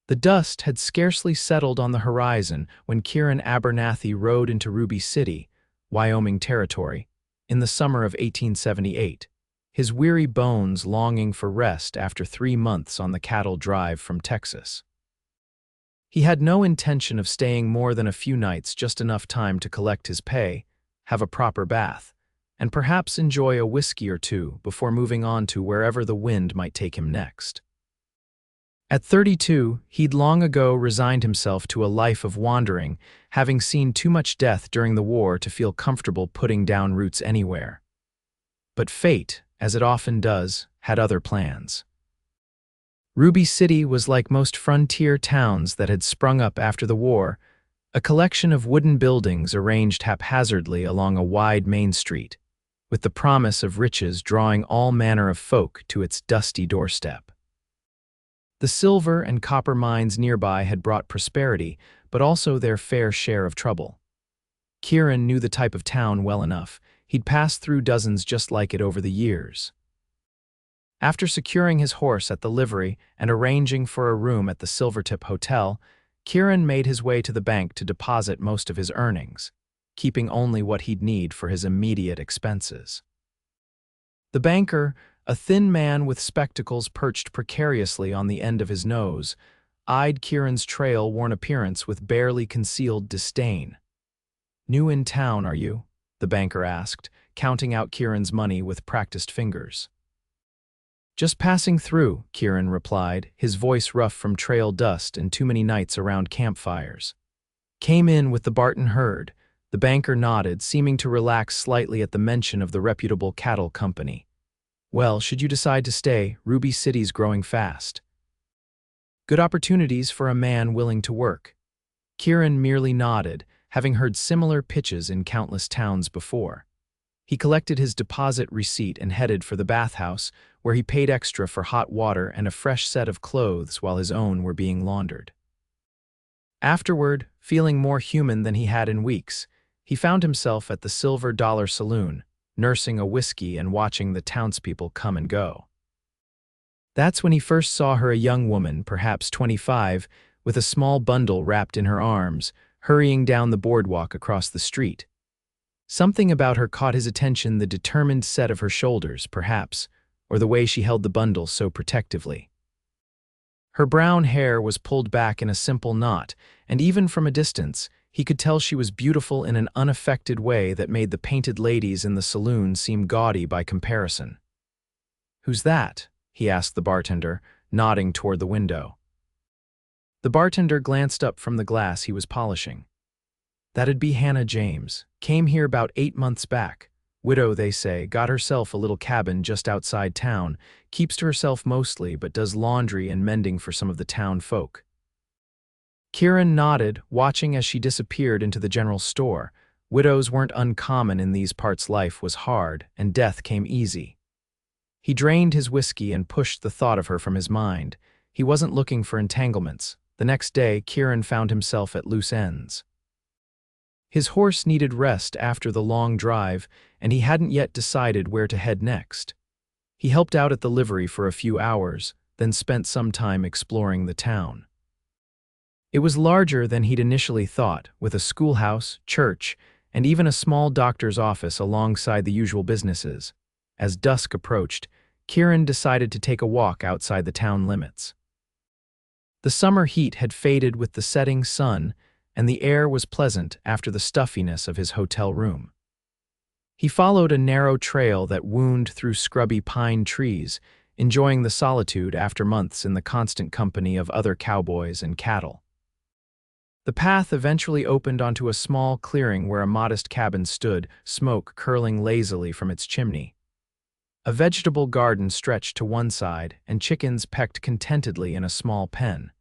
The dust had scarcely settled on the horizon when Kieran Abernathy rode into Ruby City, Wyoming Territory, in the summer of 1878, his weary bones longing for rest after 3 months on the cattle drive from Texas. He had no intention of staying more than a few nights, just enough time to collect his pay, have a proper bath, and perhaps enjoy a whiskey or two before moving on to wherever the wind might take him next. At 32, he'd long ago resigned himself to a life of wandering, having seen too much death during the war to feel comfortable putting down roots anywhere. But fate, as it often does, had other plans. Ruby City was like most frontier towns that had sprung up after the war, a collection of wooden buildings arranged haphazardly along a wide main street, with the promise of riches drawing all manner of folk to its dusty doorstep. The silver and copper mines nearby had brought prosperity, but also their fair share of trouble. Kieran knew the type of town well enough. He'd passed through dozens just like it over the years. After securing his horse at the livery and arranging for a room at the Silvertip Hotel, Kieran made his way to the bank to deposit most of his earnings, keeping only what he'd need for his immediate expenses. The banker, a thin man with spectacles perched precariously on the end of his nose, eyed Kieran's trail-worn appearance with barely concealed disdain. "New in town, are you?" the banker asked, counting out Kieran's money with practiced fingers. "Just passing through," Kieran replied, his voice rough from trail dust and too many nights around campfires. "Came in with the Barton herd." The banker nodded, seeming to relax slightly at the mention of the reputable cattle company. "Well, should you decide to stay, Ruby City's growing fast. Good opportunities for a man willing to work." Kieran merely nodded, having heard similar pitches in countless towns before. He collected his deposit receipt and headed for the bathhouse, where he paid extra for hot water and a fresh set of clothes while his own were being laundered. Afterward, feeling more human than he had in weeks, he found himself at the Silver Dollar Saloon, nursing a whiskey and watching the townspeople come and go. That's when he first saw her, a young woman, perhaps 25, with a small bundle wrapped in her arms, hurrying down the boardwalk across the street. Something about her caught his attention, the determined set of her shoulders, perhaps, or the way she held the bundle so protectively. Her brown hair was pulled back in a simple knot, and even from a distance, he could tell she was beautiful in an unaffected way that made the painted ladies in the saloon seem gaudy by comparison. "Who's that?" he asked the bartender, nodding toward the window. The bartender glanced up from the glass he was polishing. "That'd be Hannah James. Came here about 8 months back. Widow, they say, got herself a little cabin just outside town, keeps to herself mostly, but does laundry and mending for some of the town folk." Kieran nodded, watching as she disappeared into the general store. Widows weren't uncommon in these parts. Life was hard, and death came easy. He drained his whiskey and pushed the thought of her from his mind. He wasn't looking for entanglements. The next day, Kieran found himself at loose ends. His horse needed rest after the long drive, and he hadn't yet decided where to head next. He helped out at the livery for a few hours, then spent some time exploring the town. It was larger than he'd initially thought, with a schoolhouse, church, and even a small doctor's office alongside the usual businesses. As dusk approached, Kieran decided to take a walk outside the town limits. The summer heat had faded with the setting sun, and the air was pleasant after the stuffiness of his hotel room. He followed a narrow trail that wound through scrubby pine trees, enjoying the solitude after months in the constant company of other cowboys and cattle. The path eventually opened onto a small clearing where a modest cabin stood, smoke curling lazily from its chimney. A vegetable garden stretched to one side, and chickens pecked contentedly in a small pen.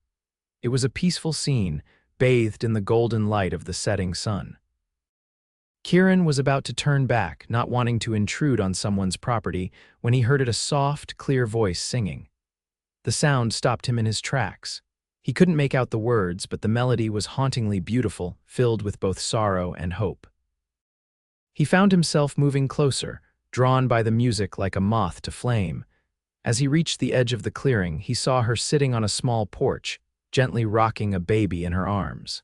It was a peaceful scene, bathed in the golden light of the setting sun. Kieran was about to turn back, not wanting to intrude on someone's property, when he heard a soft, clear voice singing. The sound stopped him in his tracks. He couldn't make out the words, but the melody was hauntingly beautiful, filled with both sorrow and hope. He found himself moving closer, drawn by the music like a moth to flame. As he reached the edge of the clearing, he saw her sitting on a small porch, gently rocking a baby in her arms.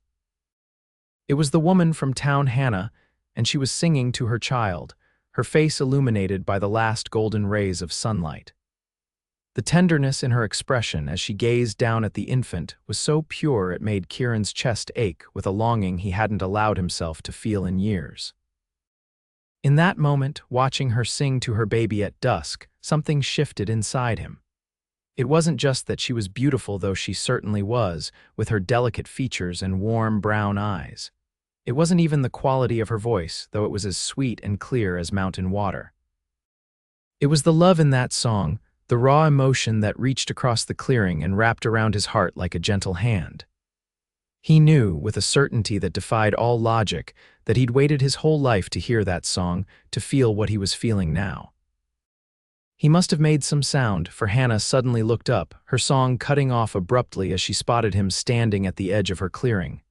It was the woman from town, Hannah, and she was singing to her child, her face illuminated by the last golden rays of sunlight. The tenderness in her expression as she gazed down at the infant was so pure it made Kieran's chest ache with a longing he hadn't allowed himself to feel in years. In that moment, watching her sing to her baby at dusk, something shifted inside him. It wasn't just that she was beautiful, though she certainly was, with her delicate features and warm brown eyes. It wasn't even the quality of her voice, though it was as sweet and clear as mountain water. It was the love in that song, the raw emotion that reached across the clearing and wrapped around his heart like a gentle hand. He knew, with a certainty that defied all logic, that he'd waited his whole life to hear that song, to feel what he was feeling now. He must have made some sound, for Hannah suddenly looked up, her song cutting off abruptly as she spotted him standing at the edge of her clearing.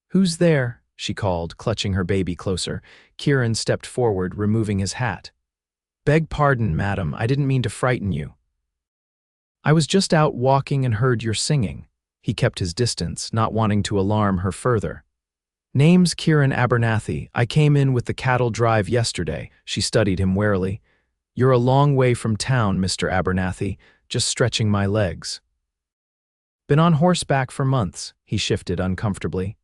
"Who's there?" she called, clutching her baby closer. Kieran stepped forward, removing his hat. "Beg pardon, madam, I didn't mean to frighten you." "I was just out walking and heard your singing." He kept his distance, not wanting to alarm her further. "Name's Kieran Abernathy. I came in with the cattle drive yesterday." She studied him warily. "You're a long way from town, Mr. Abernathy, just stretching my legs." "Been on horseback for months," he shifted uncomfortably.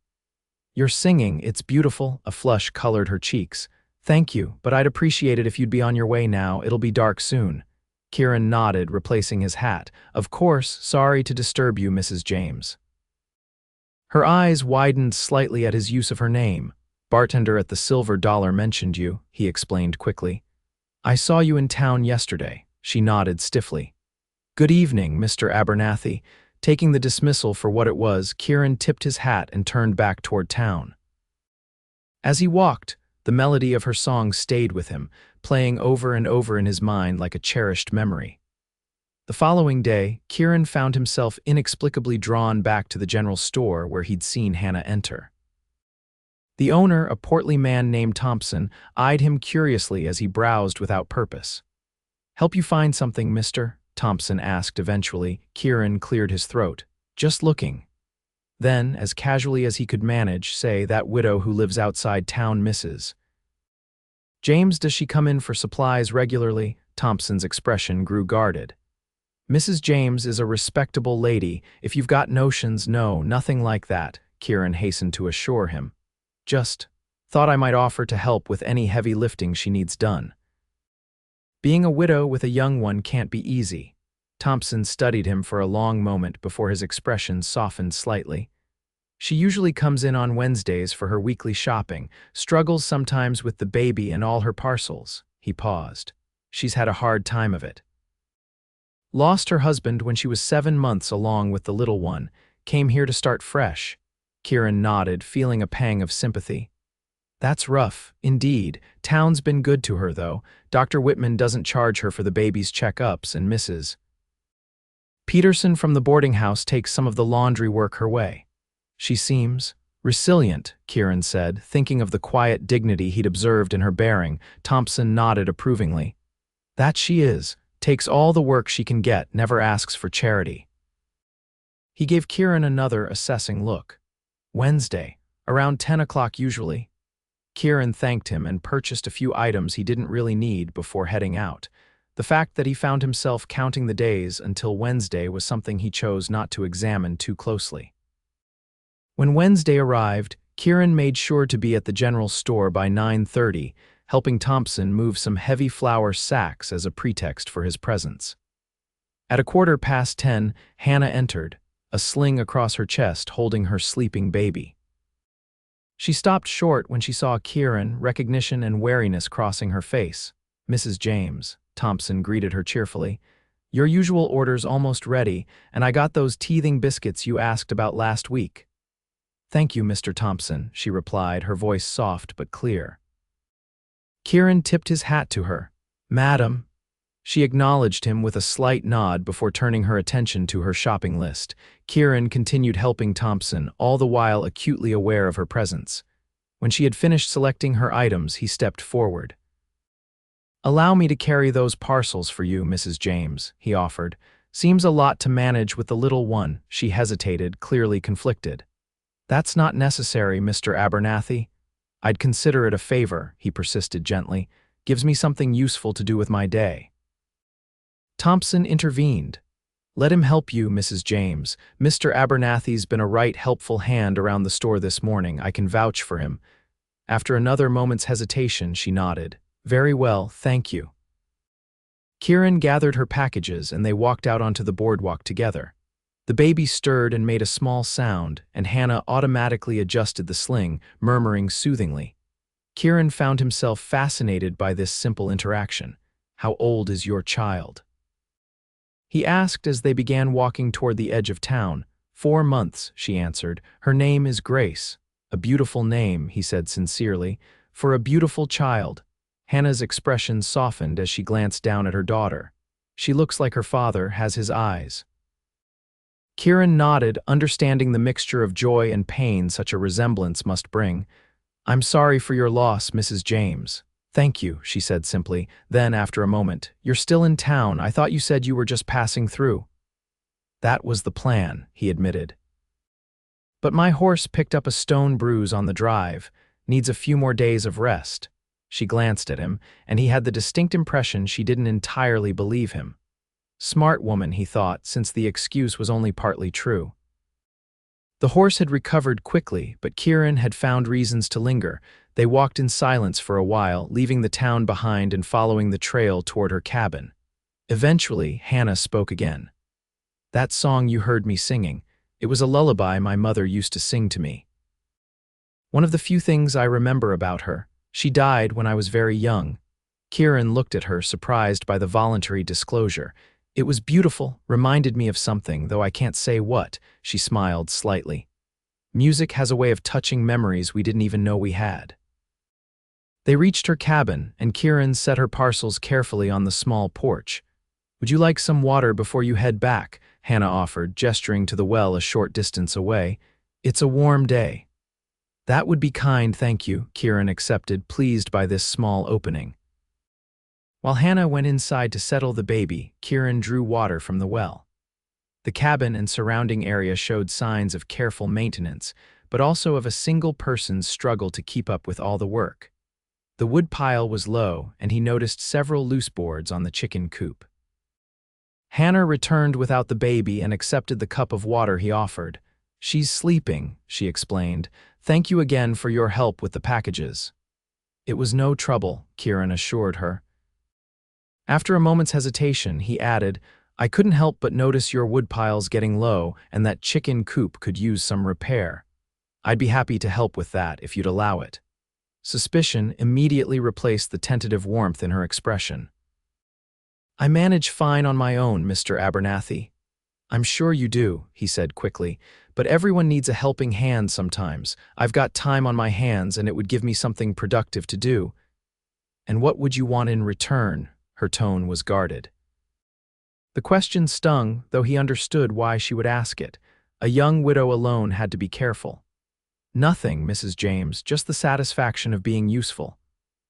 "You're singing, it's beautiful." A flush colored her cheeks. "Thank you, but I'd appreciate it if you'd be on your way now. It'll be dark soon." Kieran nodded, replacing his hat. "Of course, sorry to disturb you, Mrs. James." Her eyes widened slightly at his use of her name. "Bartender at the Silver Dollar mentioned you," he explained quickly. "I saw you in town yesterday." She nodded stiffly. "Good evening, Mr. Abernathy." Taking the dismissal for what it was, Kieran tipped his hat and turned back toward town. As he walked, the melody of her song stayed with him, playing over and over in his mind like a cherished memory. The following day, Kieran found himself inexplicably drawn back to the general store where he'd seen Hannah enter. The owner, a portly man named Thompson, eyed him curiously as he browsed without purpose. "Help you find something, mister?" Thompson asked eventually. Kieran cleared his throat. "Just looking." Then, as casually as he could manage, say, "That widow who lives outside town, Mrs. James, does she come in for supplies regularly?" Thompson's expression grew guarded. "Mrs. James is a respectable lady. If you've got notions, no, nothing like that," Kieran hastened to assure him. "Just thought I might offer to help with any heavy lifting she needs done." Being a widow with a young one can't be easy. Thompson studied him for a long moment before his expression softened slightly. "She usually comes in on Wednesdays for her weekly shopping, struggles sometimes with the baby and all her parcels." He paused. "She's had a hard time of it. Lost her husband when she was 7 months along with the little one, came here to start fresh." Kieran nodded, feeling a pang of sympathy. "That's rough, indeed. Town's been good to her, though. Dr. Whitman doesn't charge her for the baby's checkups, and Mrs. Peterson from the boarding house takes some of the laundry work her way. She seems resilient," Kieran said, thinking of the quiet dignity he'd observed in her bearing. Thompson nodded approvingly. "That she is. Takes all the work she can get, never asks for charity." He gave Kieran another assessing look. "Wednesday, around 10 o'clock usually." Kieran thanked him and purchased a few items he didn't really need before heading out. The fact that he found himself counting the days until Wednesday was something he chose not to examine too closely. When Wednesday arrived, Kieran made sure to be at the general store by 9:30, helping Thompson move some heavy flour sacks as a pretext for his presence. At 10:15, Hannah entered, a sling across her chest holding her sleeping baby. She stopped short when she saw Kieran, recognition and wariness crossing her face. "Mrs. James," Thompson greeted her cheerfully. "Your usual order's almost ready, and I got those teething biscuits you asked about last week." "Thank you, Mr. Thompson," she replied, her voice soft but clear. Kieran tipped his hat to her. "Madam." She acknowledged him with a slight nod before turning her attention to her shopping list. Kieran continued helping Thompson, all the while acutely aware of her presence. When she had finished selecting her items, he stepped forward. "Allow me to carry those parcels for you, Mrs. James," he offered, Seems a lot to manage with the little one, she hesitated, clearly conflicted. That's not necessary, Mr. Abernathy. I'd consider it a favor, he persisted gently. Gives me something useful to do with my day. Thompson intervened. Let him help you, Mrs. James. Mr. Abernathy's been a right helpful hand around the store this morning. I can vouch for him. After another moment's hesitation, she nodded. Very well, thank you. Kieran gathered her packages and they walked out onto the boardwalk together. The baby stirred and made a small sound, and Hannah automatically adjusted the sling, murmuring soothingly. Kieran found himself fascinated by this simple interaction. How old is your child? He asked as they began walking toward the edge of town. 4 months, she answered. Her name is Grace. A beautiful name, he said sincerely, for a beautiful child. Hannah's expression softened as she glanced down at her daughter. She looks like her father has his eyes. Kieran nodded, understanding the mixture of joy and pain such a resemblance must bring. I'm sorry for your loss, Mrs. James. Thank you, she said simply. Then, after a moment, you're still in town. I thought you said you were just passing through. That was the plan, he admitted. But my horse picked up a stone bruise on the drive. Needs a few more days of rest. She glanced at him, and he had the distinct impression she didn't entirely believe him. Smart woman, he thought, since the excuse was only partly true. The horse had recovered quickly, but Kieran had found reasons to linger. They walked in silence for a while, leaving the town behind and following the trail toward her cabin. Eventually, Hannah spoke again. That song you heard me singing, it was a lullaby my mother used to sing to me. One of the few things I remember about her. She died when I was very young. Kieran looked at her, surprised by the voluntary disclosure. It was beautiful, reminded me of something, though I can't say what, she smiled slightly. Music has a way of touching memories we didn't even know we had. They reached her cabin, and Kieran set her parcels carefully on the small porch. Would you like some water before you head back? Hannah offered, gesturing to the well a short distance away. It's a warm day. That would be kind, thank you, Kieran accepted, pleased by this small opening. While Hannah went inside to settle the baby, Kieran drew water from the well. The cabin and surrounding area showed signs of careful maintenance, but also of a single person's struggle to keep up with all the work. The wood pile was low, and he noticed several loose boards on the chicken coop. Hannah returned without the baby and accepted the cup of water he offered. She's sleeping, she explained. Thank you again for your help with the packages. It was no trouble, Kieran assured her. After a moment's hesitation, he added, I couldn't help but notice your woodpile's getting low and that chicken coop could use some repair. I'd be happy to help with that if you'd allow it. Suspicion immediately replaced the tentative warmth in her expression. I manage fine on my own, Mr. Abernathy. I'm sure you do, he said quickly, but everyone needs a helping hand sometimes. I've got time on my hands and it would give me something productive to do. And what would you want in return? Her tone was guarded. The question stung, though he understood why she would ask it. A young widow alone had to be careful. Nothing, Mrs. James, just the satisfaction of being useful.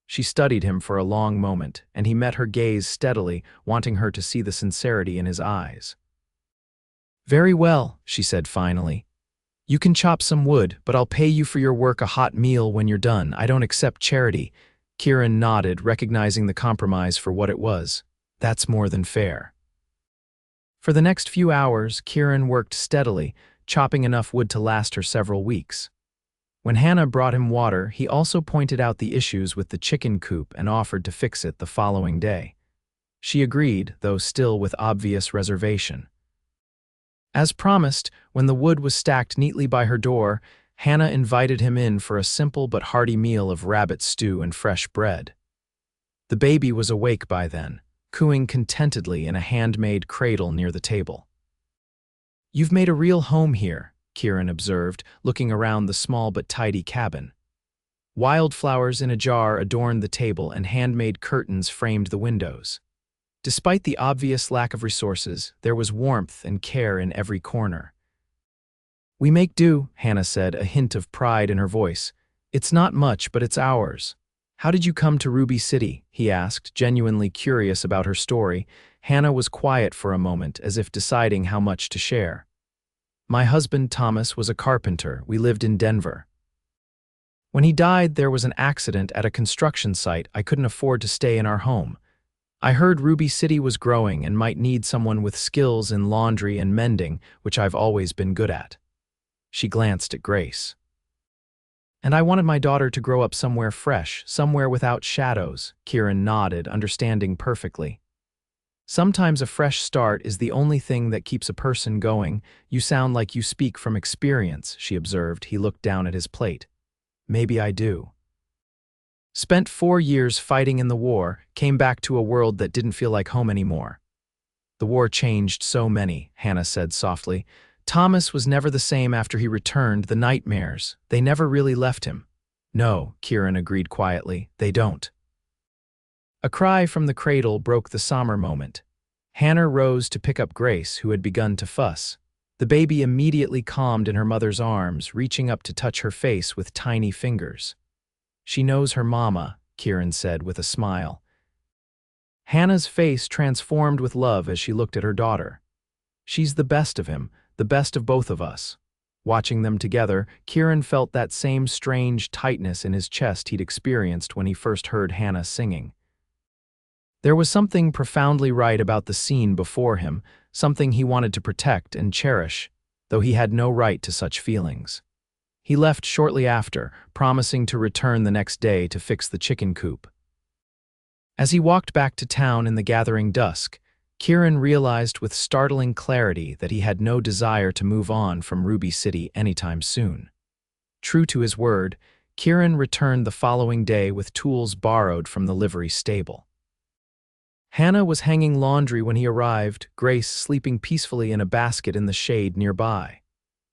She studied him for a long moment, and he met her gaze steadily, wanting her to see the sincerity in his eyes. Very well, she said finally. You can chop some wood, but I'll pay you for your work a hot meal when you're done. I don't accept charity. Kieran nodded, recognizing the compromise for what it was. That's more than fair. For the next few hours, Kieran worked steadily, chopping enough wood to last her several weeks. When Hannah brought him water, he also pointed out the issues with the chicken coop and offered to fix it the following day. She agreed, though still with obvious reservation. As promised, when the wood was stacked neatly by her door, Hannah invited him in for a simple but hearty meal of rabbit stew and fresh bread. The baby was awake by then, cooing contentedly in a handmade cradle near the table. You've made a real home here, Kieran observed, looking around the small but tidy cabin. Wildflowers in a jar adorned the table and handmade curtains framed the windows. Despite the obvious lack of resources, there was warmth and care in every corner. We make do, Hannah said, a hint of pride in her voice. It's not much, but it's ours. How did you come to Ruby City? He asked, genuinely curious about her story. Hannah was quiet for a moment, as if deciding how much to share. My husband, Thomas, was a carpenter. We lived in Denver. When he died, there was an accident at a construction site. I couldn't afford to stay in our home. I heard Ruby City was growing and might need someone with skills in laundry and mending, which I've always been good at. She glanced at Grace. And I wanted my daughter to grow up somewhere fresh, somewhere without shadows. Kieran nodded, understanding perfectly. Sometimes a fresh start is the only thing that keeps a person going. You sound like you speak from experience, she observed. He looked down at his plate. Maybe I do. Spent 4 years fighting in the war, came back to a world that didn't feel like home anymore. The war changed so many, Hannah said softly. Thomas was never the same after he returned. The nightmares, they never really left him. No, Kieran agreed quietly, they don't. A cry from the cradle broke the somber moment. Hannah rose to pick up Grace, who had begun to fuss. The baby immediately calmed in her mother's arms, reaching up to touch her face with tiny fingers. She knows her mama, Kieran said with a smile. Hannah's face transformed with love as she looked at her daughter. She's the best of him, the best of both of us. Watching them together, Kieran felt that same strange tightness in his chest he'd experienced when he first heard Hannah singing. There was something profoundly right about the scene before him, something he wanted to protect and cherish, though he had no right to such feelings. He left shortly after, promising to return the next day to fix the chicken coop. As he walked back to town in the gathering dusk, Kieran realized with startling clarity that he had no desire to move on from Ruby City anytime soon. True to his word, Kieran returned the following day with tools borrowed from the livery stable. Hannah was hanging laundry when he arrived, Grace sleeping peacefully in a basket in the shade nearby.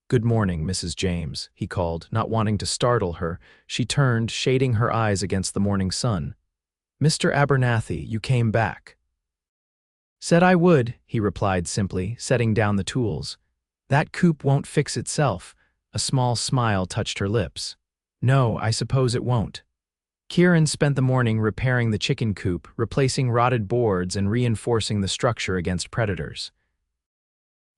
"Good morning, Mrs. James," he called, not wanting to startle her. She turned, shading her eyes against the morning sun. "Mr. Abernathy, you came back." "Said I would," he replied simply, setting down the tools. "That coop won't fix itself." A small smile touched her lips. "No, I suppose it won't." Kieran spent the morning repairing the chicken coop, replacing rotted boards and reinforcing the structure against predators.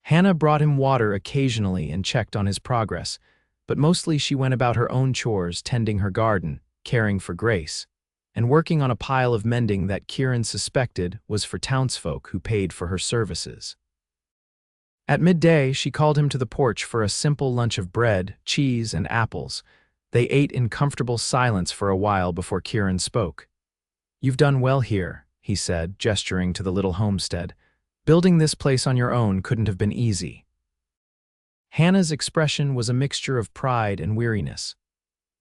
Hannah brought him water occasionally and checked on his progress, but mostly she went about her own chores, tending her garden, caring for Grace, and working on a pile of mending that Kieran suspected was for townsfolk who paid for her services. At midday, she called him to the porch for a simple lunch of bread, cheese, and apples. They ate in comfortable silence for a while before Kieran spoke. "You've done well here," he said, gesturing to the little homestead. "Building this place on your own couldn't have been easy." Hannah's expression was a mixture of pride and weariness.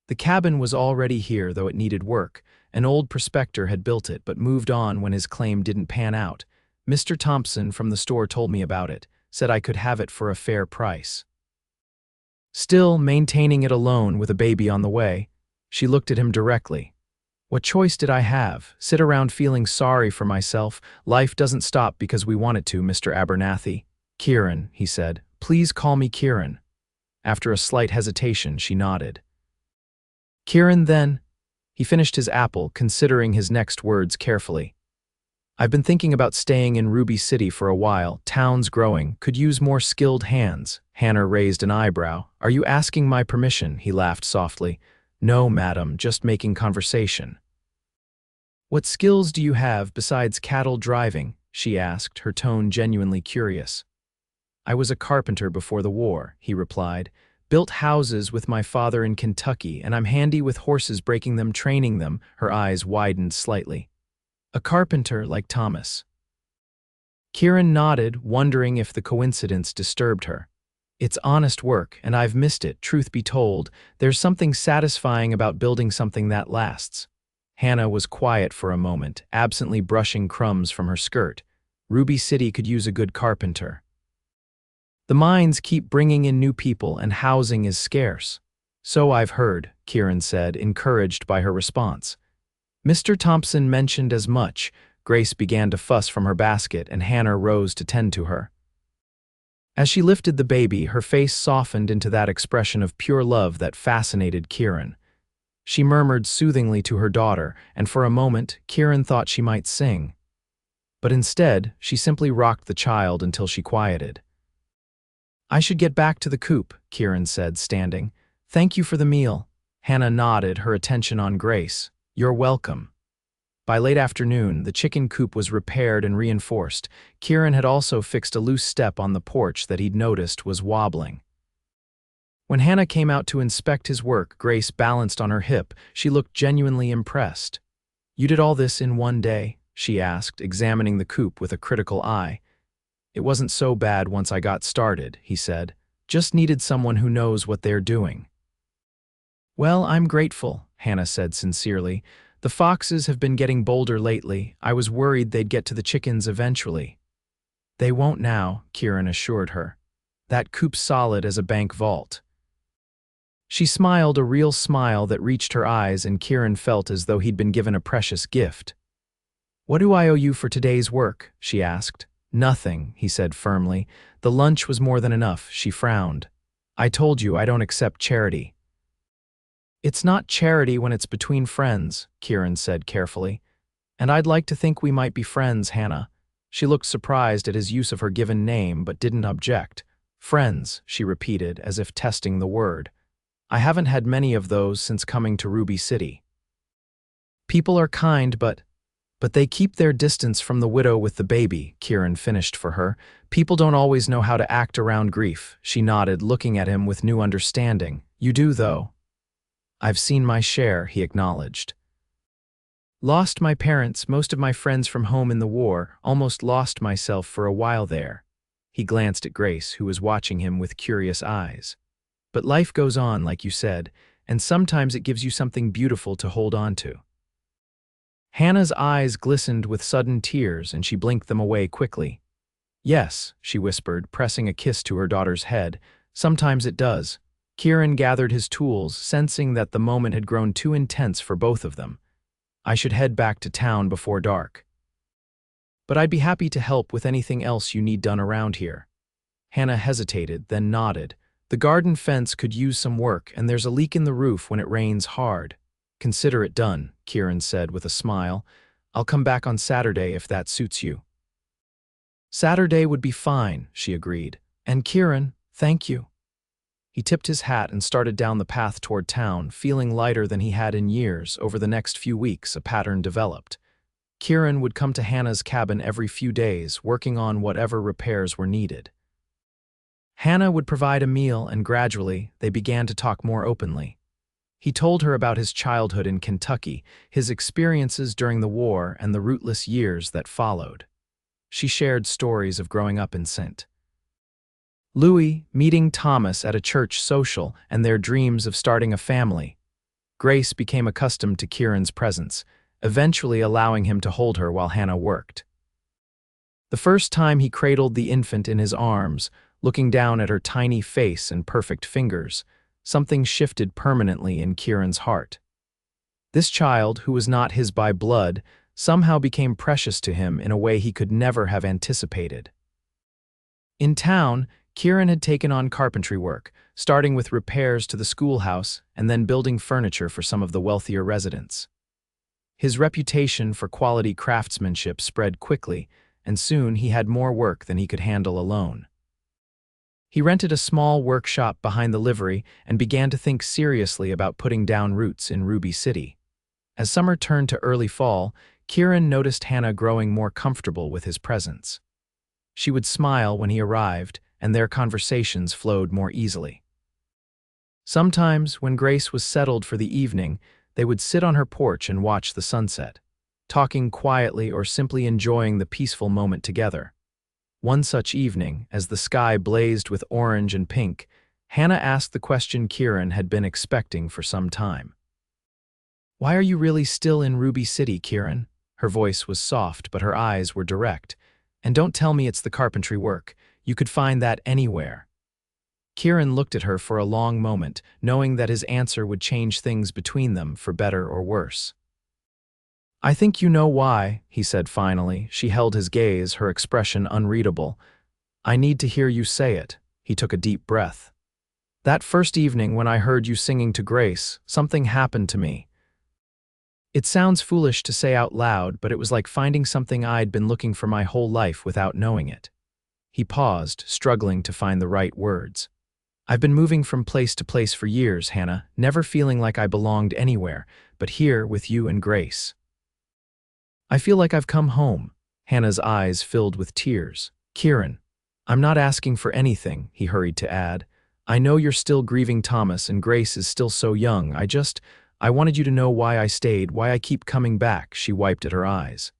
The cabin was already here, though it needed work. An old prospector had built it, but moved on when his claim didn't pan out. Mr. Thompson from the store told me about it, said I could have it for a fair price. Still maintaining it alone with a baby on the way, she looked at him directly. "What choice did I have? Sit around feeling sorry for myself? Life doesn't stop because we want it to, Mr. Abernathy." "Kieran," he said. "Please call me Kieran." After a slight hesitation, she nodded. "Kieran, then?" He finished his apple, considering his next words carefully. "I've been thinking about staying in Ruby City for a while. Town's growing, could use more skilled hands." Hannah raised an eyebrow. "Are you asking my permission?" He laughed softly. "No, madam, just making conversation." "What skills do you have besides cattle driving?" she asked, her tone genuinely curious. "I was a carpenter before the war," he replied. "Built houses with my father in Kentucky, and I'm handy with horses, breaking them, training them." Her eyes widened slightly. "A carpenter like Thomas." Kieran nodded, wondering if the coincidence disturbed her. "It's honest work, and I've missed it, truth be told. There's something satisfying about building something that lasts." Hannah was quiet for a moment, absently brushing crumbs from her skirt. Ruby City could use a good carpenter. "The mines keep bringing in new people, and housing is scarce." "So I've heard," Kieran said, encouraged by her response. "Mr. Thompson mentioned as much." Grace began to fuss from her basket, and Hannah rose to tend to her. As she lifted the baby, her face softened into that expression of pure love that fascinated Kieran. She murmured soothingly to her daughter, and for a moment, Kieran thought she might sing. but instead, she simply rocked the child until she quieted. "I should get back to the coop," Kieran said, standing. "Thank you for the meal." Hannah nodded, her attention on Grace. "You're welcome." By late afternoon, the chicken coop was repaired and reinforced. Kieran had also fixed a loose step on the porch that he'd noticed was wobbling. When Hannah came out to inspect his work, Grace balanced on her hip. She looked genuinely impressed. "You did all this in one day?" she asked, examining the coop with a critical eye. "It wasn't so bad once I got started," he said. "Just needed someone who knows what they're doing." "Well, I'm grateful," Hannah said sincerely. "The foxes have been getting bolder lately. I was worried they'd get to the chickens eventually." "They won't now," Kieran assured her. "That coop's solid as a bank vault." She smiled, a real smile that reached her eyes, and Kieran felt as though he'd been given a precious gift. "What do I owe you for today's work?" she asked. "Nothing," he said firmly. "The lunch was more than enough," she frowned. "I told you I don't accept charity." "It's not charity when it's between friends," Kieran said carefully. "And I'd like to think we might be friends, Hannah." She looked surprised at his use of her given name, but didn't object. "Friends," she repeated, as if testing the word. "I haven't had many of those since coming to Ruby City." "People are kind, but they keep their distance from the widow with the baby," Kieran finished for her. "People don't always know how to act around grief." She nodded, looking at him with new understanding. "You do, though." "I've seen my share," he acknowledged. "Lost my parents, most of my friends from home in the war, almost lost myself for a while there." He glanced at Grace, who was watching him with curious eyes. "But life goes on, like you said, and sometimes it gives you something beautiful to hold on to." Hannah's eyes glistened with sudden tears, and she blinked them away quickly. "Yes," she whispered, pressing a kiss to her daughter's head. "Sometimes it does." Kieran gathered his tools, sensing that the moment had grown too intense for both of them. "I should head back to town before dark. But I'd be happy to help with anything else you need done around here." Hannah hesitated, then nodded. "The garden fence could use some work, and there's a leak in the roof when it rains hard." "Consider it done," Kieran said with a smile. "I'll come back on Saturday if that suits you." "Saturday would be fine," she agreed. "And Kieran, thank you." He tipped his hat and started down the path toward town, feeling lighter than he had in years. Over the next few weeks, a pattern developed. Kieran would come to Hannah's cabin every few days, working on whatever repairs were needed. Hannah would provide a meal, and gradually, they began to talk more openly. He told her about his childhood in Kentucky, his experiences during the war, and the rootless years that followed. She shared stories of growing up in St. Louis, meeting Thomas at a church social, and their dreams of starting a family. Grace became accustomed to Kieran's presence, eventually allowing him to hold her while Hannah worked. The first time he cradled the infant in his arms, looking down at her tiny face and perfect fingers, something shifted permanently in Kieran's heart. This child, who was not his by blood, somehow became precious to him in a way he could never have anticipated. In town, Kieran had taken on carpentry work, starting with repairs to the schoolhouse and then building furniture for some of the wealthier residents. His reputation for quality craftsmanship spread quickly, and soon he had more work than he could handle alone. He rented a small workshop behind the livery and began to think seriously about putting down roots in Ruby City. As summer turned to early fall, Kieran noticed Hannah growing more comfortable with his presence. She would smile when he arrived, and their conversations flowed more easily. Sometimes, when Grace was settled for the evening, they would sit on her porch and watch the sunset, talking quietly or simply enjoying the peaceful moment together. One such evening, as the sky blazed with orange and pink, Hannah asked the question Kieran had been expecting for some time. "Why are you really still in Ruby City, Kieran?" Her voice was soft, but her eyes were direct. "And don't tell me it's the carpentry work. You could find that anywhere." Kieran looked at her for a long moment, knowing that his answer would change things between them for better or worse. "I think you know why," he said finally. She held his gaze, her expression unreadable. "I need to hear you say it." He took a deep breath. "That first evening when I heard you singing to Grace, something happened to me." It sounds foolish to say out loud, but it was like finding something I'd been looking for my whole life without knowing it. He paused, struggling to find the right words. I've been moving from place to place for years, Hannah, never feeling like I belonged anywhere, but here with you and Grace. I feel like I've come home. Hannah's eyes filled with tears. Kieran, I'm not asking for anything, he hurried to add. I know you're still grieving Thomas and Grace is still so young. I wanted you to know why I stayed, why I keep coming back, she wiped at her eyes.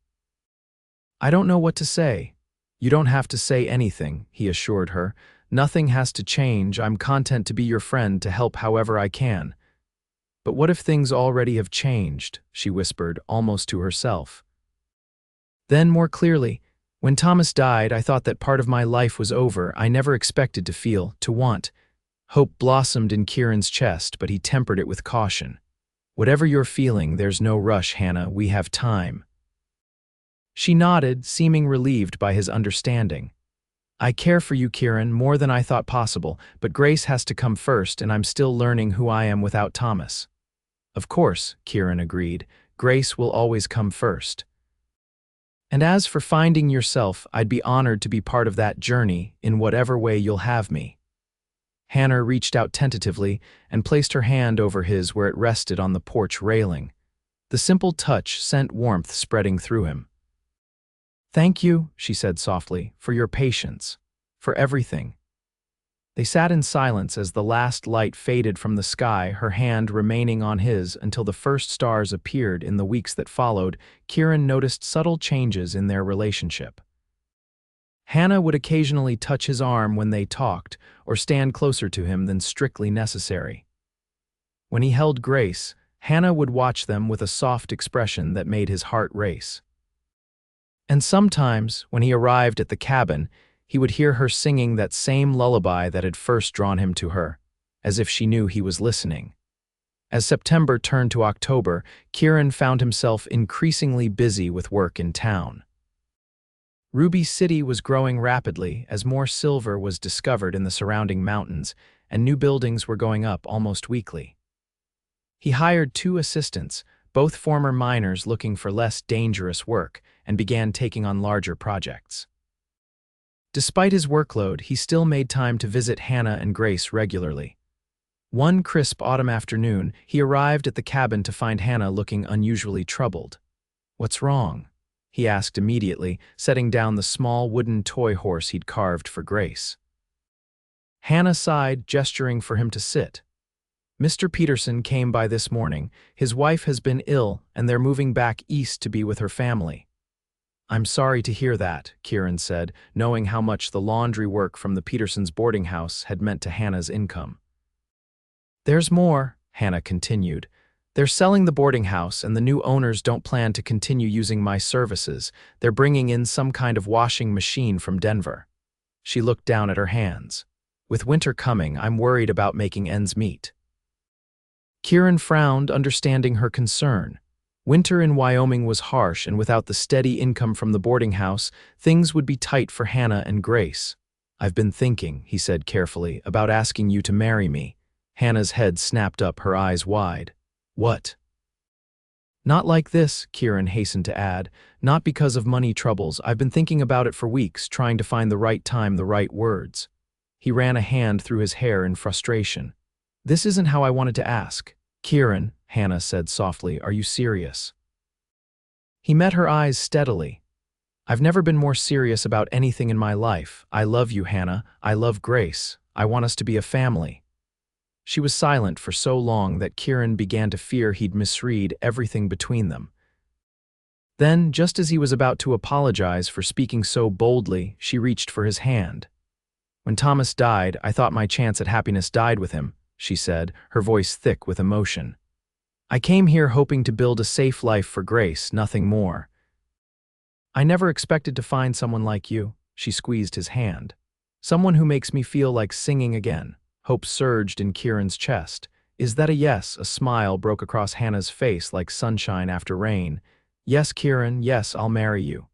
I don't know what to say. You don't have to say anything, he assured her. Nothing has to change. I'm content to be your friend, to help however I can. But what if things already have changed, she whispered, almost to herself. Then, more clearly, when Thomas died, I thought that part of my life was over. I never expected to feel, to want. Hope blossomed in Kieran's chest, but he tempered it with caution. Whatever you're feeling, there's no rush, Hannah. We have time. She nodded, seeming relieved by his understanding. I care for you, Kieran, more than I thought possible, but Grace has to come first, and I'm still learning who I am without Thomas. Of course, Kieran agreed. Grace will always come first. And as for finding yourself, I'd be honored to be part of that journey in whatever way you'll have me. Hannah reached out tentatively and placed her hand over his where it rested on the porch railing. The simple touch sent warmth spreading through him. Thank you, she said softly, for your patience, for everything. They sat in silence as the last light faded from the sky, her hand remaining on his until the first stars appeared. In the weeks that followed, Kieran noticed subtle changes in their relationship. Hannah would occasionally touch his arm when they talked, or stand closer to him than strictly necessary. When he held Grace, Hannah would watch them with a soft expression that made his heart race. And sometimes, when he arrived at the cabin, he would hear her singing that same lullaby that had first drawn him to her, as if she knew he was listening. As September turned to October, Kieran found himself increasingly busy with work in town. Ruby City was growing rapidly as more silver was discovered in the surrounding mountains, and new buildings were going up almost weekly. He hired 2 assistants, both former miners looking for less dangerous work, and began taking on larger projects. Despite his workload, he still made time to visit Hannah and Grace regularly. One crisp autumn afternoon, he arrived at the cabin to find Hannah looking unusually troubled. "What's wrong?" he asked immediately, setting down the small wooden toy horse he'd carved for Grace. Hannah sighed, gesturing for him to sit. "Mr. Peterson came by this morning. His wife has been ill, and they're moving back east to be with her family." "I'm sorry to hear that," Kieran said, knowing how much the laundry work from the Petersons' boarding house had meant to Hannah's income. "There's more," Hannah continued. "They're selling the boarding house, and the new owners don't plan to continue using my services. They're bringing in some kind of washing machine from Denver." She looked down at her hands. "With winter coming, I'm worried about making ends meet." Kieran frowned, understanding her concern. Winter in Wyoming was harsh, and without the steady income from the boarding house, things would be tight for Hannah and Grace. "I've been thinking," he said carefully, "about asking you to marry me." Hannah's head snapped up, her eyes wide. "What?" "Not like this," Kieran hastened to add. "Not because of money troubles. I've been thinking about it for weeks, trying to find the right time, the right words." He ran a hand through his hair in frustration. "This isn't how I wanted to ask." "Kieran," Hannah said softly, "are you serious?" He met her eyes steadily. "I've never been more serious about anything in my life. I love you, Hannah. I love Grace. I want us to be a family." She was silent for so long that Kieran began to fear he'd misread everything between them. Then, just as he was about to apologize for speaking so boldly, she reached for his hand. "When Thomas died, I thought my chance at happiness died with him," she said, her voice thick with emotion. "I came here hoping to build a safe life for Grace, nothing more. I never expected to find someone like you." She squeezed his hand. "Someone who makes me feel like singing again." Hope surged in Kieran's chest. "Is that a yes?" A smile broke across Hannah's face like sunshine after rain. "Yes, Kieran, yes, I'll marry you."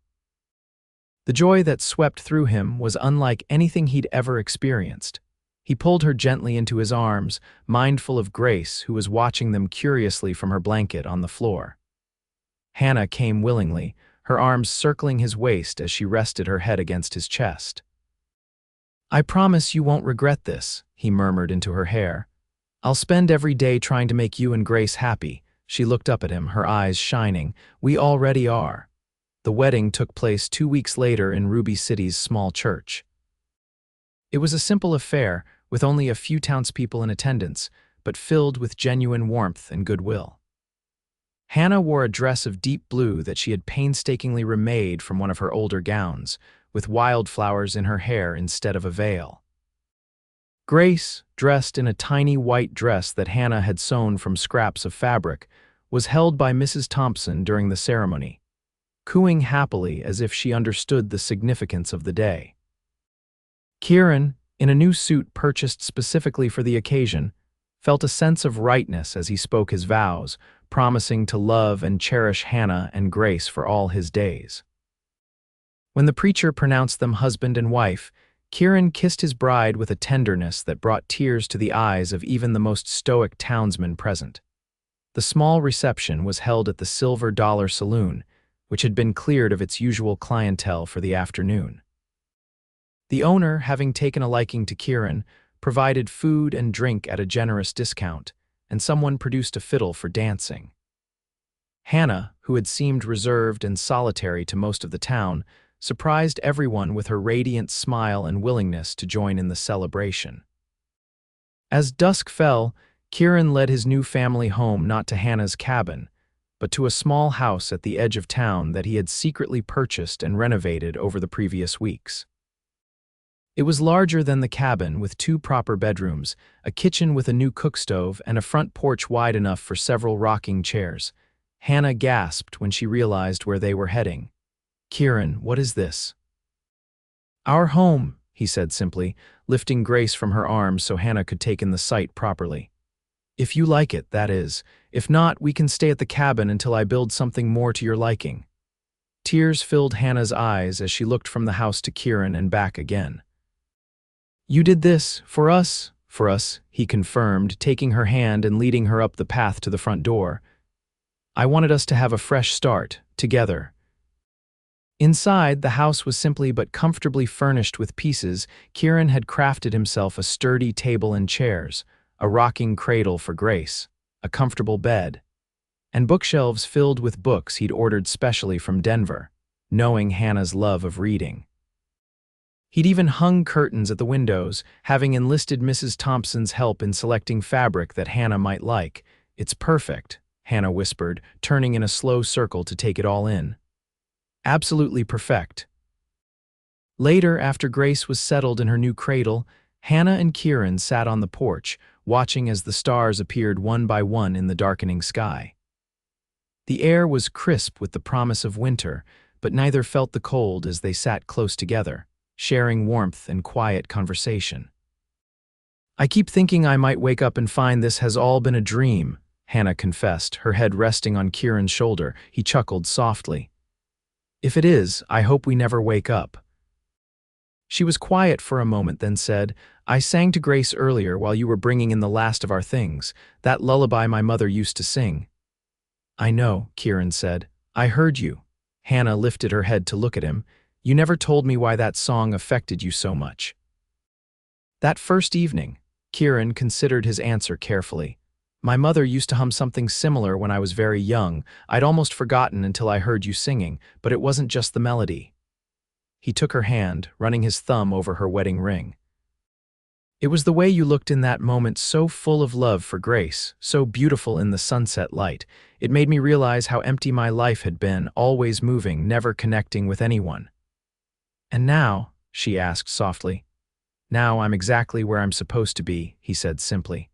The joy that swept through him was unlike anything he'd ever experienced. He pulled her gently into his arms, mindful of Grace, who was watching them curiously from her blanket on the floor. Hannah came willingly, her arms circling his waist as she rested her head against his chest. "I promise you won't regret this," he murmured into her hair. "I'll spend every day trying to make you and Grace happy." She looked up at him, her eyes shining. "We already are." The wedding took place 2 weeks later in Ruby City's small church. It was a simple affair, with only a few townspeople in attendance, but filled with genuine warmth and goodwill. Hannah wore a dress of deep blue that she had painstakingly remade from one of her older gowns, with wildflowers in her hair instead of a veil. Grace, dressed in a tiny white dress that Hannah had sewn from scraps of fabric, was held by Mrs. Thompson during the ceremony, cooing happily as if she understood the significance of the day. Kieran, in a new suit purchased specifically for the occasion, felt a sense of rightness as he spoke his vows, promising to love and cherish Hannah and Grace for all his days. When the preacher pronounced them husband and wife, Kieran kissed his bride with a tenderness that brought tears to the eyes of even the most stoic townsmen present. The small reception was held at the Silver Dollar Saloon, which had been cleared of its usual clientele for the afternoon. The owner, having taken a liking to Kieran, provided food and drink at a generous discount, and someone produced a fiddle for dancing. Hannah, who had seemed reserved and solitary to most of the town, surprised everyone with her radiant smile and willingness to join in the celebration. As dusk fell, Kieran led his new family home not to Hannah's cabin, but to a small house at the edge of town that he had secretly purchased and renovated over the previous weeks. It was larger than the cabin, with 2 proper bedrooms, a kitchen with a new cookstove, and a front porch wide enough for several rocking chairs. Hannah gasped when she realized where they were heading. "Kieran, what is this?" "Our home," he said simply, lifting Grace from her arms so Hannah could take in the sight properly. "If you like it, that is. If not, we can stay at the cabin until I build something more to your liking." Tears filled Hannah's eyes as she looked from the house to Kieran and back again. "You did this for us," he confirmed, taking her hand and leading her up the path to the front door. "I wanted us to have a fresh start, together." Inside, the house was simply but comfortably furnished with pieces. Kieran had crafted himself a sturdy table and chairs, a rocking cradle for Grace, a comfortable bed, and bookshelves filled with books he'd ordered specially from Denver, knowing Hannah's love of reading. He'd even hung curtains at the windows, having enlisted Mrs. Thompson's help in selecting fabric that Hannah might like. "It's perfect," Hannah whispered, turning in a slow circle to take it all in. "Absolutely perfect." Later, after Grace was settled in her new cradle, Hannah and Kieran sat on the porch, watching as the stars appeared one by one in the darkening sky. The air was crisp with the promise of winter, but neither felt the cold as they sat close together, sharing warmth and quiet conversation. "I keep thinking I might wake up and find this has all been a dream," Hannah confessed, her head resting on Kieran's shoulder. He chuckled softly. "If it is, I hope we never wake up." She was quiet for a moment, then said, "I sang to Grace earlier while you were bringing in the last of our things, that lullaby my mother used to sing." "I know," Kieran said. "I heard you." Hannah lifted her head to look at him. "You never told me why that song affected you so much." That first evening, Kieran considered his answer carefully. "My mother used to hum something similar when I was very young. I'd almost forgotten until I heard you singing, but it wasn't just the melody." He took her hand, running his thumb over her wedding ring. "It was the way you looked in that moment, so full of love for Grace, so beautiful in the sunset light. It made me realize how empty my life had been, always moving, never connecting with anyone." "And now?" she asked softly. "Now I'm exactly where I'm supposed to be," he said simply.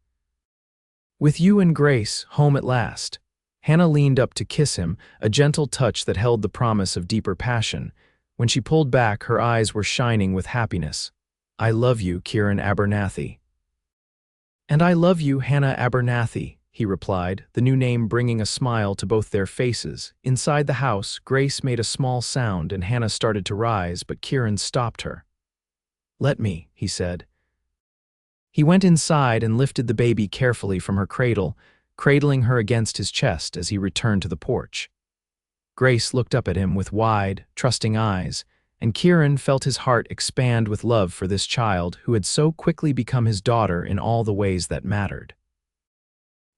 "With you and Grace, home at last." Hannah leaned up to kiss him, a gentle touch that held the promise of deeper passion. When she pulled back, her eyes were shining with happiness. "I love you, Kieran Abernathy." "And I love you, Hannah Abernathy," he replied, the new name bringing a smile to both their faces. Inside the house, Grace made a small sound and Hannah started to rise, but Kieran stopped her. "Let me," he said. He went inside and lifted the baby carefully from her cradle, cradling her against his chest as he returned to the porch. Grace looked up at him with wide, trusting eyes, and Kieran felt his heart expand with love for this child who had so quickly become his daughter in all the ways that mattered.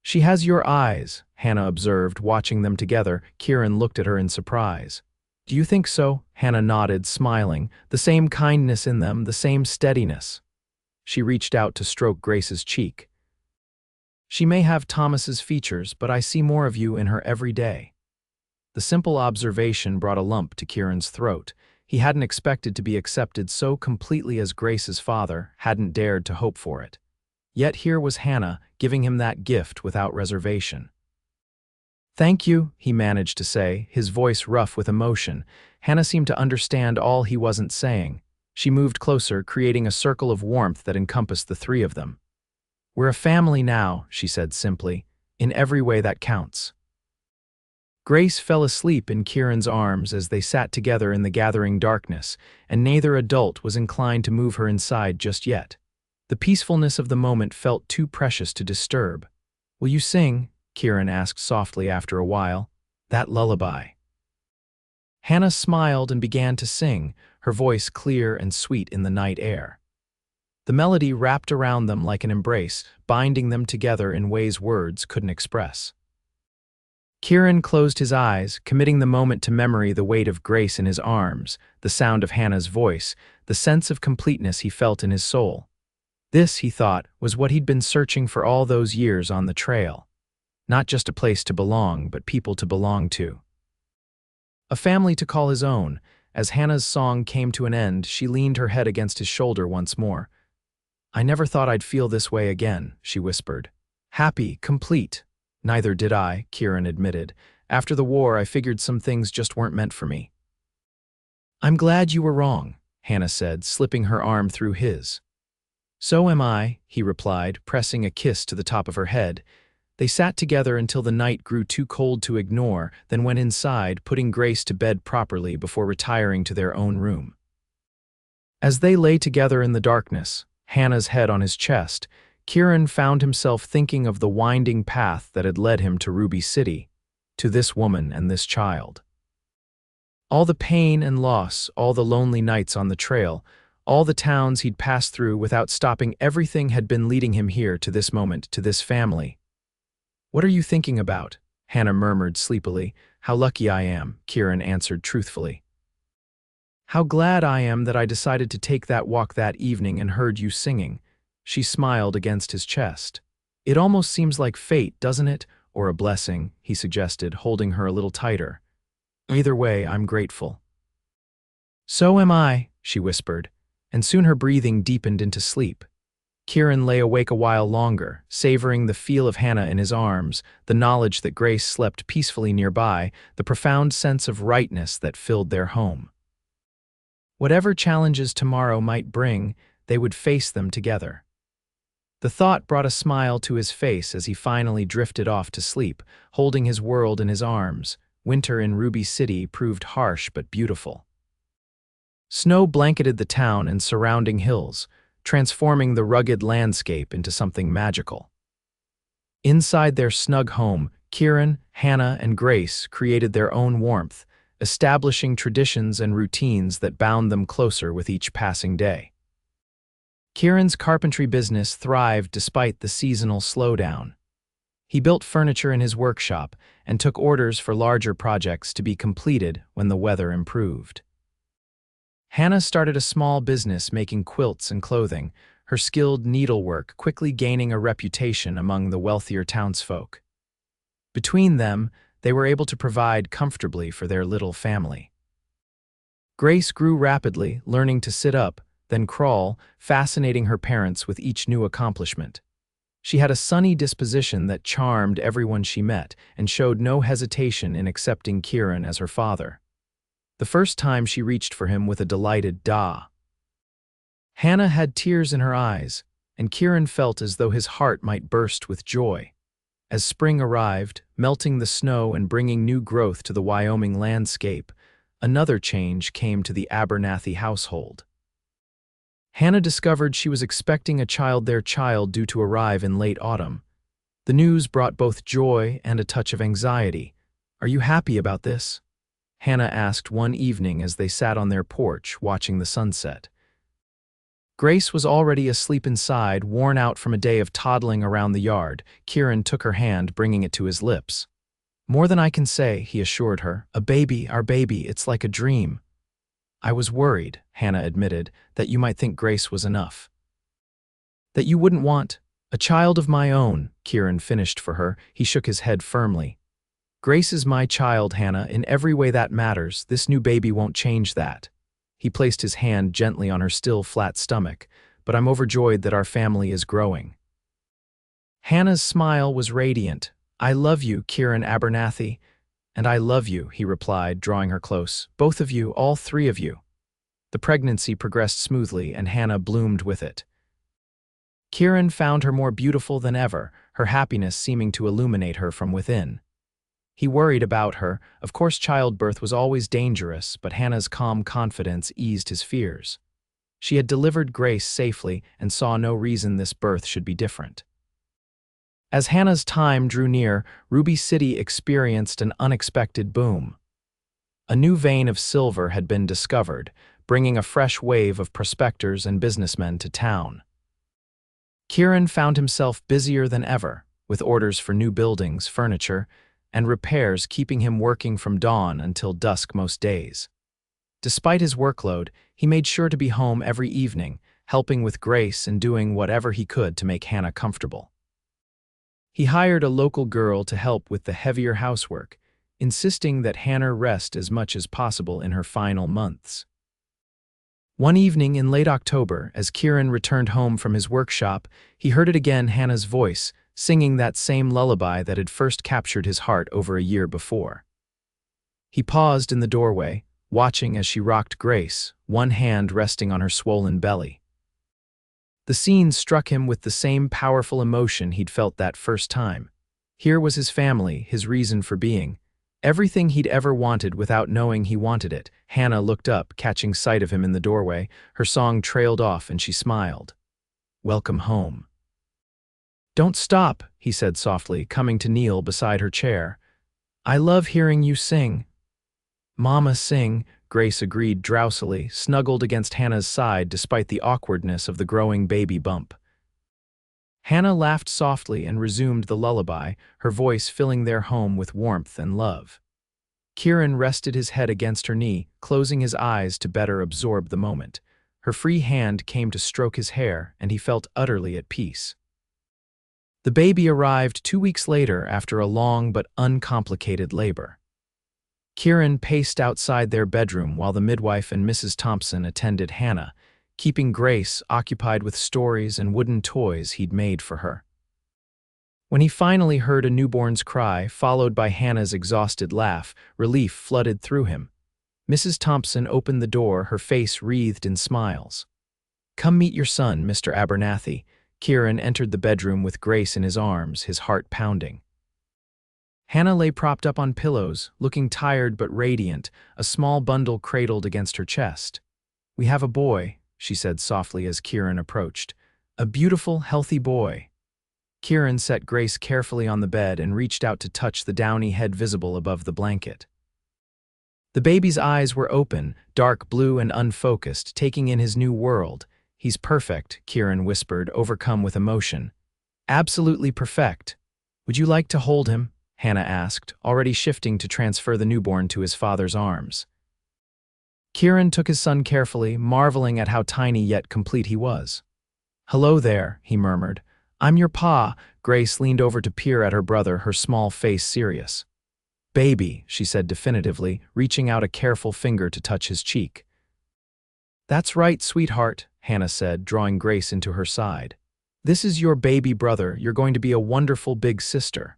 "She has your eyes," Hannah observed, watching them together. Kieran looked at her in surprise. "Do you think so?" Hannah nodded, smiling. "The same kindness in them, the same steadiness." She reached out to stroke Grace's cheek. "She may have Thomas's features, but I see more of you in her every day." The simple observation brought a lump to Kieran's throat. He hadn't expected to be accepted so completely as Grace's father, hadn't dared to hope for it. Yet here was Hannah, giving him that gift without reservation. "Thank you," he managed to say, his voice rough with emotion. Hannah seemed to understand all he wasn't saying. She moved closer, creating a circle of warmth that encompassed the three of them. "We're a family now," she said simply, "in every way that counts." Grace fell asleep in Kieran's arms as they sat together in the gathering darkness, and neither adult was inclined to move her inside just yet. The peacefulness of the moment felt too precious to disturb. "Will you sing?" Kieran asked softly after a while. "That lullaby." Hannah smiled and began to sing, her voice clear and sweet in the night air. The melody wrapped around them like an embrace, binding them together in ways words couldn't express. Kieran closed his eyes, committing the moment to memory, the weight of Grace in his arms, the sound of Hannah's voice, the sense of completeness he felt in his soul. This, he thought, was what he'd been searching for all those years on the trail. Not just a place to belong, but people to belong to. A family to call his own. As Hannah's song came to an end, she leaned her head against his shoulder once more. "I never thought I'd feel this way again," she whispered. "Happy, complete." "Neither did I," Kieran admitted. "After the war, I figured some things just weren't meant for me." "I'm glad you were wrong," Hannah said, slipping her arm through his. "So am I," he replied, pressing a kiss to the top of her head. They sat together until the night grew too cold to ignore, then went inside, putting Grace to bed properly before retiring to their own room. As they lay together in the darkness, Hannah's head on his chest, Kieran found himself thinking of the winding path that had led him to Ruby City, to this woman and this child. All the pain and loss, all the lonely nights on the trail, all the towns he'd passed through without stopping, everything had been leading him here to this moment, to this family. "What are you thinking about?" Hannah murmured sleepily. "How lucky I am," Kieran answered truthfully. "How glad I am that I decided to take that walk that evening and heard you singing." She smiled against his chest. "It almost seems like fate, doesn't it? Or a blessing," he suggested, holding her a little tighter. "Either way, I'm grateful." "So am I," she whispered, and soon her breathing deepened into sleep. Kieran lay awake a while longer, savoring the feel of Hannah in his arms, the knowledge that Grace slept peacefully nearby, the profound sense of rightness that filled their home. Whatever challenges tomorrow might bring, they would face them together. The thought brought a smile to his face as he finally drifted off to sleep, holding his world in his arms. Winter in Ruby City proved harsh but beautiful. Snow blanketed the town and surrounding hills, transforming the rugged landscape into something magical. Inside their snug home, Kieran, Hannah, and Grace created their own warmth, establishing traditions and routines that bound them closer with each passing day. Kieran's carpentry business thrived despite the seasonal slowdown. He built furniture in his workshop and took orders for larger projects to be completed when the weather improved. Hannah started a small business making quilts and clothing, her skilled needlework quickly gaining a reputation among the wealthier townsfolk. Between them, they were able to provide comfortably for their little family. Grace grew rapidly, learning to sit up, then crawl, fascinating her parents with each new accomplishment. She had a sunny disposition that charmed everyone she met and showed no hesitation in accepting Kieran as her father. The first time she reached for him with a delighted "da." Hannah had tears in her eyes, and Kieran felt as though his heart might burst with joy. As spring arrived, melting the snow and bringing new growth to the Wyoming landscape, another change came to the Abernathy household. Hannah discovered she was expecting a child, their child due to arrive in late autumn. The news brought both joy and a touch of anxiety. "Are you happy about this?" Hannah asked one evening as they sat on their porch watching the sunset. Grace was already asleep inside, worn out from a day of toddling around the yard. Kieran took her hand, bringing it to his lips. "More than I can say," he assured her. "A baby, our baby, it's like a dream." "I was worried," Hannah admitted, "that you might think Grace was enough. That you wouldn't want a child of my own," Kieran finished for her. He shook his head firmly. "Grace is my child, Hannah, in every way that matters. This new baby won't change that." He placed his hand gently on her still flat stomach. "But I'm overjoyed that our family is growing." Hannah's smile was radiant. "I love you, Kieran Abernathy." "And I love you," he replied, drawing her close. "Both of you, all three of you." The pregnancy progressed smoothly, and Hannah bloomed with it. Kieran found her more beautiful than ever, her happiness seeming to illuminate her from within. He worried about her. Of course, childbirth was always dangerous, but Hannah's calm confidence eased his fears. She had delivered Grace safely and saw no reason this birth should be different. As Hannah's time drew near, Ruby City experienced an unexpected boom. A new vein of silver had been discovered, bringing a fresh wave of prospectors and businessmen to town. Kieran found himself busier than ever, with orders for new buildings, furniture, and repairs keeping him working from dawn until dusk most days. Despite his workload, he made sure to be home every evening, helping with Grace and doing whatever he could to make Hannah comfortable. He hired a local girl to help with the heavier housework, insisting that Hannah rest as much as possible in her final months. One evening in late October, as Kieran returned home from his workshop, he heard it again, Hannah's voice, singing that same lullaby that had first captured his heart over a year before. He paused in the doorway, watching as she rocked Grace, one hand resting on her swollen belly. The scene struck him with the same powerful emotion he'd felt that first time. Here was his family, his reason for being. Everything he'd ever wanted without knowing he wanted it. Hannah looked up, catching sight of him in the doorway. Her song trailed off and she smiled. "Welcome home." "Don't stop," he said softly, coming to kneel beside her chair. "I love hearing you sing." "Mama, sing," Grace agreed drowsily, snuggled against Hannah's side despite the awkwardness of the growing baby bump. Hannah laughed softly and resumed the lullaby, her voice filling their home with warmth and love. Kieran rested his head against her knee, closing his eyes to better absorb the moment. Her free hand came to stroke his hair, and he felt utterly at peace. The baby arrived 2 weeks later after a long but uncomplicated labor. Kieran paced outside their bedroom while the midwife and Mrs. Thompson attended Hannah, keeping Grace occupied with stories and wooden toys he'd made for her. When he finally heard a newborn's cry, followed by Hannah's exhausted laugh, relief flooded through him. Mrs. Thompson opened the door, her face wreathed in smiles. "Come meet your son, Mr. Abernathy." Kieran entered the bedroom with Grace in his arms, his heart pounding. Hannah lay propped up on pillows, looking tired but radiant, a small bundle cradled against her chest. "We have a boy," she said softly as Kieran approached. "A beautiful, healthy boy." Kieran set Grace carefully on the bed and reached out to touch the downy head visible above the blanket. The baby's eyes were open, dark blue and unfocused, taking in his new world. "He's perfect," Kieran whispered, overcome with emotion. "Absolutely perfect." "Would you like to hold him?" Hannah asked, already shifting to transfer the newborn to his father's arms. Kieran took his son carefully, marveling at how tiny yet complete he was. "Hello there," he murmured. "I'm your pa." Grace leaned over to peer at her brother, her small face serious. "Baby," she said definitively, reaching out a careful finger to touch his cheek. "That's right, sweetheart," Hannah said, drawing Grace into her side. "This is your baby brother. You're going to be a wonderful big sister."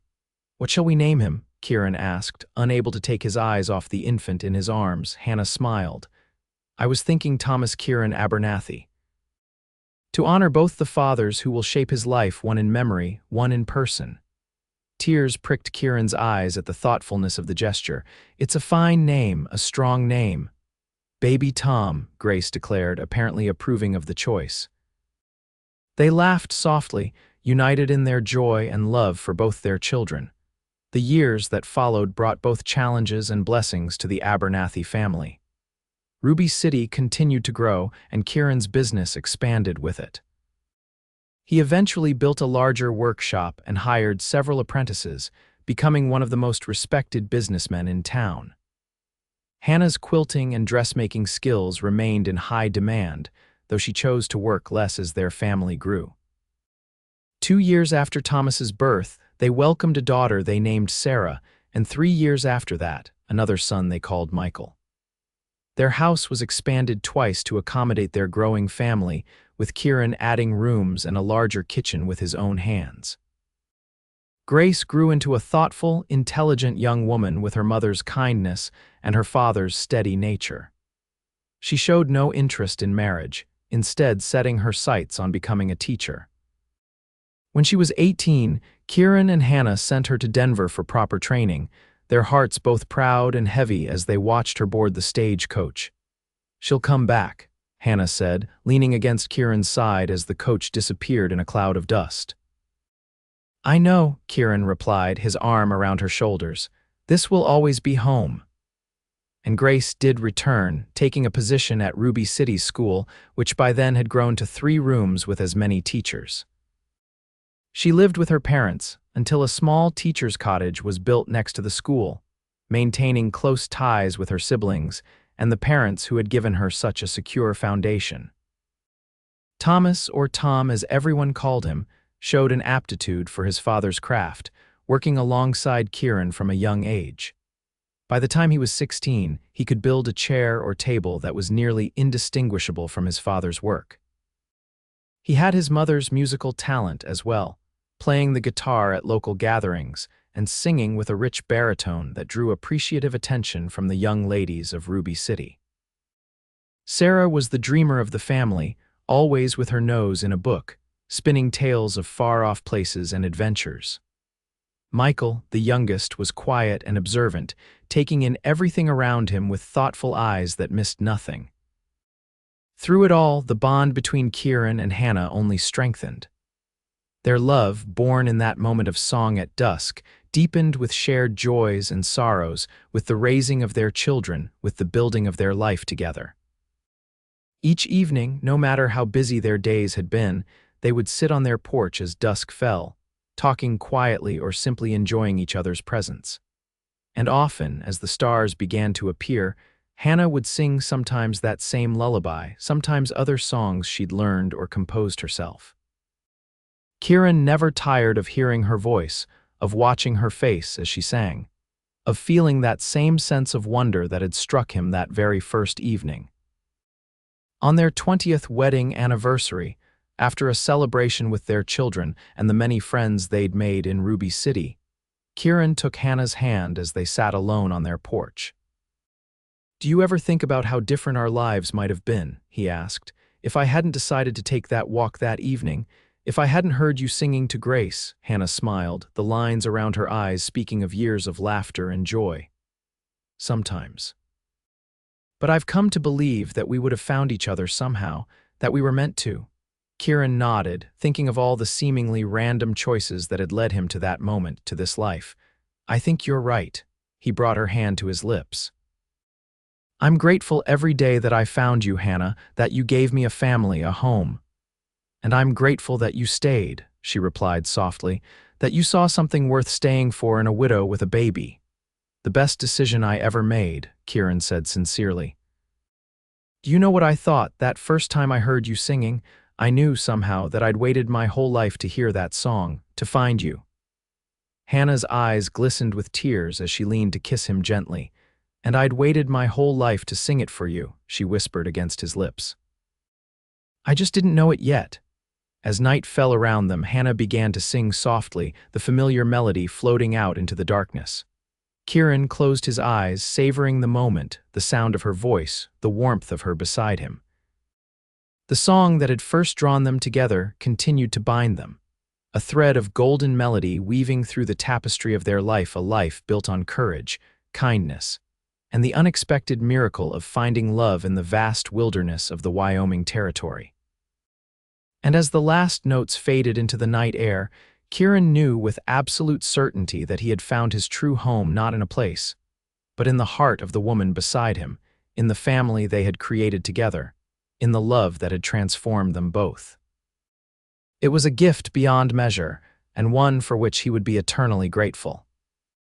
"What shall we name him?" Kieran asked, unable to take his eyes off the infant in his arms. Hannah smiled. "I was thinking Thomas Kieran Abernathy. To honor both the fathers who will shape his life, one in memory, one in person." Tears pricked Kieran's eyes at the thoughtfulness of the gesture. "It's a fine name, a strong name." "Baby Tom," Grace declared, apparently approving of the choice. They laughed softly, united in their joy and love for both their children. The years that followed brought both challenges and blessings to the Abernathy family. Ruby City continued to grow, and Kieran's business expanded with it. He eventually built a larger workshop and hired several apprentices, becoming one of the most respected businessmen in town. Hannah's quilting and dressmaking skills remained in high demand, though she chose to work less as their family grew. 2 years after Thomas's birth, they welcomed a daughter they named Sarah, and 3 years after that, another son they called Michael. Their house was expanded twice to accommodate their growing family, with Kieran adding rooms and a larger kitchen with his own hands. Grace grew into a thoughtful, intelligent young woman with her mother's kindness and her father's steady nature. She showed no interest in marriage, instead setting her sights on becoming a teacher. When she was 18, Kieran and Hannah sent her to Denver for proper training, their hearts both proud and heavy as they watched her board the stagecoach. "She'll come back," Hannah said, leaning against Kieran's side as the coach disappeared in a cloud of dust. "I know," Kieran replied, his arm around her shoulders. "This will always be home." And Grace did return, taking a position at Ruby City's school, which by then had grown to 3 rooms with as many teachers. She lived with her parents until a small teacher's cottage was built next to the school, maintaining close ties with her siblings and the parents who had given her such a secure foundation. Thomas, or Tom as everyone called him, showed an aptitude for his father's craft, working alongside Kieran from a young age. By the time he was 16, he could build a chair or table that was nearly indistinguishable from his father's work. He had his mother's musical talent as well, playing the guitar at local gatherings and singing with a rich baritone that drew appreciative attention from the young ladies of Ruby City. Sarah was the dreamer of the family, always with her nose in a book, spinning tales of far-off places and adventures. Michael, the youngest, was quiet and observant, taking in everything around him with thoughtful eyes that missed nothing. Through it all, the bond between Kieran and Hannah only strengthened. Their love, born in that moment of song at dusk, deepened with shared joys and sorrows, with the raising of their children, with the building of their life together. Each evening, no matter how busy their days had been, they would sit on their porch as dusk fell, talking quietly or simply enjoying each other's presence. And often, as the stars began to appear, Hannah would sing sometimes that same lullaby, sometimes other songs she'd learned or composed herself. Kieran never tired of hearing her voice, of watching her face as she sang, of feeling that same sense of wonder that had struck him that very first evening. On their 20th wedding anniversary, after a celebration with their children and the many friends they'd made in Ruby City, Kieran took Hannah's hand as they sat alone on their porch. "Do you ever think about how different our lives might have been?" he asked. "If I hadn't decided to take that walk that evening, if I hadn't heard you singing to Grace," Hannah smiled, the lines around her eyes speaking of years of laughter and joy. "Sometimes. But I've come to believe that we would have found each other somehow, that we were meant to." Kieran nodded, thinking of all the seemingly random choices that had led him to that moment, to this life. "I think you're right." He brought her hand to his lips. "I'm grateful every day that I found you, Hannah, that you gave me a family, a home. And I'm grateful that you stayed," she replied softly, "that you saw something worth staying for in a widow with a baby." "The best decision I ever made," Kieran said sincerely. "Do you know what I thought that first time I heard you singing? I knew somehow that I'd waited my whole life to hear that song, to find you." Hannah's eyes glistened with tears as she leaned to kiss him gently. "And I'd waited my whole life to sing it for you," she whispered against his lips. "I just didn't know it yet." As night fell around them, Hannah began to sing softly, the familiar melody floating out into the darkness. Kieran closed his eyes, savoring the moment, the sound of her voice, the warmth of her beside him. The song that had first drawn them together continued to bind them, a thread of golden melody weaving through the tapestry of their life, a life built on courage, kindness, and the unexpected miracle of finding love in the vast wilderness of the Wyoming Territory. And as the last notes faded into the night air, Kieran knew with absolute certainty that he had found his true home not in a place, but in the heart of the woman beside him, in the family they had created together, in the love that had transformed them both. It was a gift beyond measure, and one for which he would be eternally grateful.